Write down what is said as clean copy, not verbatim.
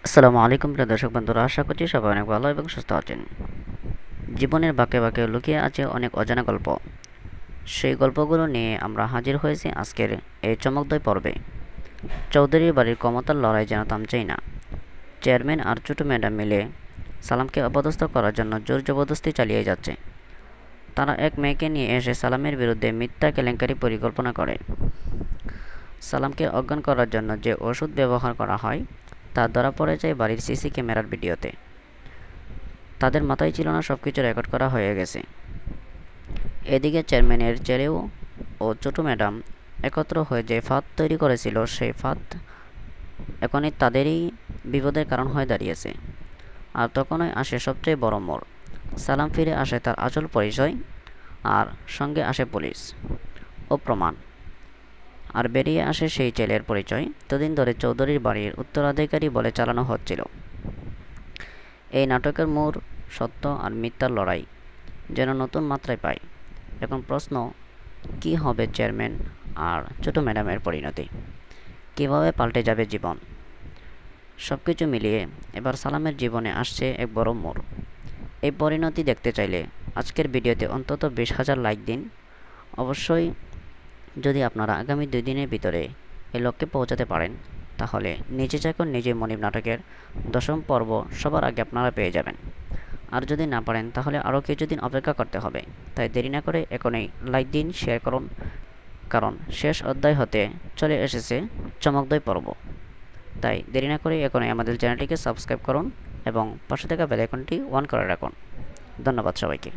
আসসালামু আলাইকুম প্রিয় দর্শক বন্ধুরা, আশা করছি সবাই অনেক ভালো এবং সুস্থ আছেন। জীবনের বাঁকে বাঁকে লুকিয়ে আছে অনেক অজানা গল্প। সেই গল্পগুলো নিয়ে আমরা হাজির হয়েছি আজকের এই চমকদয় পর্বে। চৌধুরীর বাড়ির ক্ষমতার লড়াই যেন থামছেই না। চেয়ারম্যান আর ছোটো ম্যাডাম মিলে সালামকে অপদস্থ করার জন্য জোর জবরদস্তি চালিয়ে যাচ্ছে। তারা এক মেয়েকে নিয়ে এসে সালামের বিরুদ্ধে মিথ্যা কেলেঙ্কারি পরিকল্পনা করে। সালামকে অজ্ঞান করার জন্য যে ওষুধ ব্যবহার করা হয় তা ধরা পড়ে যায় বাড়ির সিসি ক্যামেরার ভিডিওতে। তাদের মাথায় ছিল না সবকিছু রেকর্ড করা হয়ে গেছে। এদিকে চেয়ারম্যানের ছেলেও ও ছোট ম্যাডাম একত্র হয়ে যে ফাঁদ তৈরি করেছিল সেই ফাঁদ এখনই তাদেরই বিপদের কারণ হয়ে দাঁড়িয়েছে। আর তখনই আসে সবচেয়ে বড় মোড়। সালাম ফিরে আসে তার আসল পরিচয়, আর সঙ্গে আসে পুলিশ ও প্রমাণ। আর বেরিয়ে আসে সেই ছেলের পরিচয় এতদিন ধরে চৌধুরীর বাড়ির উত্তরাধিকারী বলে চালানো হচ্ছিল। এই নাটকের মূল সত্য আর মিথ্যার লড়াই যেন নতুন মাত্রায় পায়। এখন প্রশ্ন, কী হবে চেয়ারম্যান আর ছোট ম্যাডামের পরিণতি? কীভাবে পাল্টে যাবে জীবন? সব কিছু মিলিয়ে এবার সালামের জীবনে আসছে এক বড় মোড়। এই পরিণতি দেখতে চাইলে আজকের ভিডিওতে অন্তত 20,000 লাইক দিন। অবশ্যই যদি আপনারা আগামী 2 দিনের ভিতরে এই লক্ষ্যে পৌঁছাতে পারেন, তাহলে নিজে চাকর নিজে মনিব নাটকের 10ম পর্ব সবার আগে আপনারা পেয়ে যাবেন। আর যদি না পারেন তাহলে আরও কিছুদিন অপেক্ষা করতে হবে। তাই দেরি না করে এখনই লাইক দিন, শেয়ার করুন, কারণ শেষ অধ্যায় হতে চলে এসেছে চমকদয় পর্ব। তাই দেরি না করে এখনই আমাদের চ্যানেলটিকে সাবস্ক্রাইব করুন এবং পাশে থাকা বেল আইকনটি অন করে রাখুন। ধন্যবাদ সবাইকে।